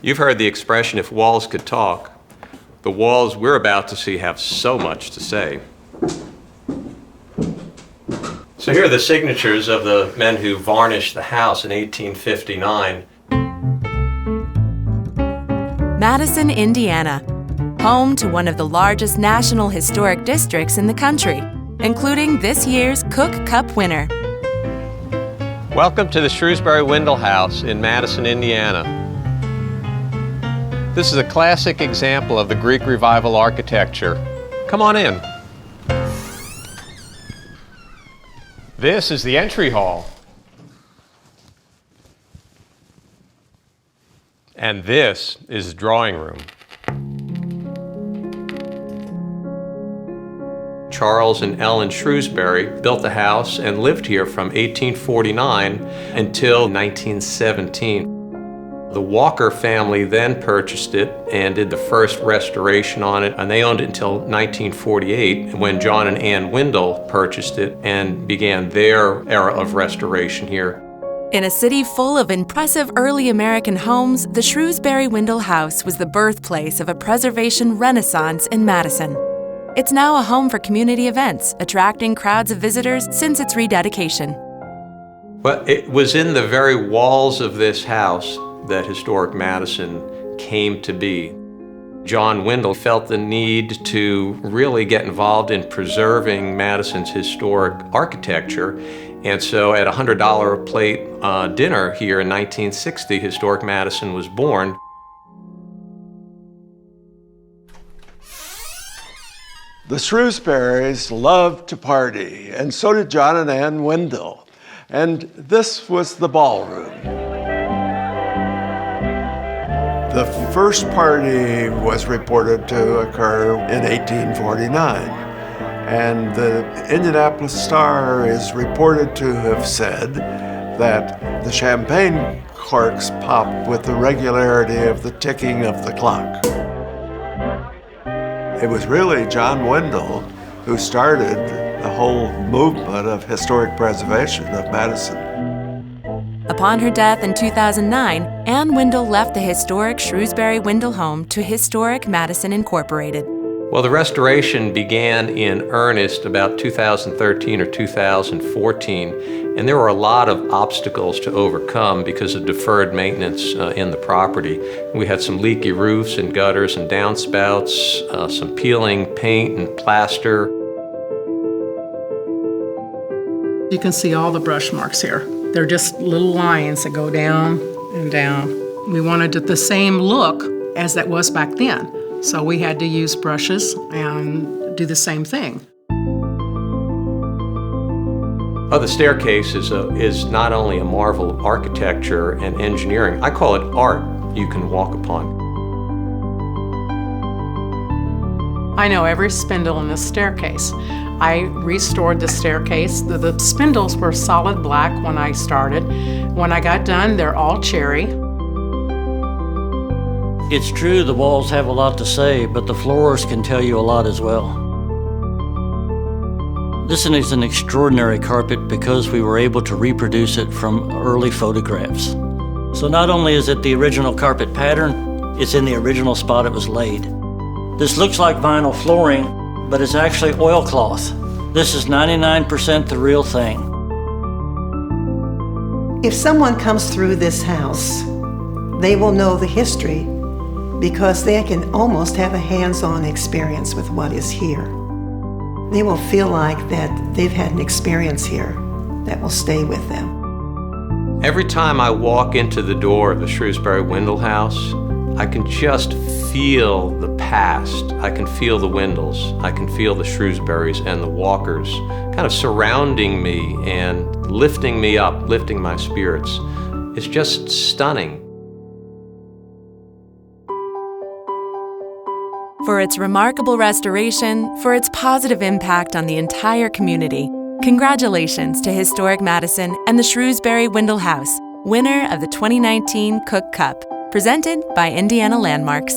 You've heard the expression, if walls could talk. The walls we're about to see have so much to say. So here are the signatures of the men who varnished the house in 1859. Madison, Indiana, home to one of the largest national historic districts in the country, including this year's Cook Cup winner. Welcome to the Shrewsbury-Windle House in Madison, Indiana. This is a classic example of the Greek Revival architecture. Come on in. This is the entry hall. And this is the drawing room. Charles and Ellen Shrewsbury built the house and lived here from 1849 until 1917. The Walker family then purchased it and did the first restoration on it, and they owned it until 1948 when John and Ann Windle purchased it and began their era of restoration here. In a city full of impressive early American homes, the Shrewsbury-Windle House was the birthplace of a preservation renaissance in Madison. It's now a home for community events, attracting crowds of visitors since its rededication. Well, it was in the very walls of this house that historic Madison came to be. John Windle felt the need to really get involved in preserving Madison's historic architecture, and so at a $100 a plate dinner here in 1960, historic Madison was born. The Shrewsburys loved to party, and so did John and Ann Windle. And this was the ballroom. The first party was reported to occur in 1849, and the Indianapolis Star is reported to have said that the champagne corks popped with the regularity of the ticking of the clock. It was really John Windle who started the whole movement of historic preservation of Madison. Upon her death in 2009, Ann Windle left the historic Shrewsbury-Windle home to Historic Madison Incorporated. Well, the restoration began in earnest about 2013 or 2014, and there were a lot of obstacles to overcome because of deferred maintenance in the property. We had some leaky roofs and gutters and downspouts, some peeling paint and plaster. You can see all the brush marks here. They're just little lines that go down and down. We wanted the same look as that was back then, so we had to use brushes and do the same thing. Oh, the staircase is not only a marvel of architecture and engineering, I call it art you can walk upon. I know every spindle in this staircase. I restored the staircase. The spindles were solid black when I started. When I got done, they're all cherry. It's true the walls have a lot to say, but the floors can tell you a lot as well. This is an extraordinary carpet because we were able to reproduce it from early photographs. So not only is it the original carpet pattern, it's in the original spot it was laid. This looks like vinyl flooring, but it's actually oilcloth. This is 99% the real thing. If someone comes through this house, they will know the history because they can almost have a hands-on experience with what is here. They will feel like that they've had an experience here that will stay with them. Every time I walk into the door of the Shrewsbury-Windle House, I can just feel the past. I can feel the Windles. I can feel the Shrewsburys and the Walkers kind of surrounding me and lifting me up, lifting my spirits. It's just stunning. For its remarkable restoration, for its positive impact on the entire community, congratulations to Historic Madison and the Shrewsbury-Windle House, winner of the 2019 Cook Cup, presented by Indiana Landmarks.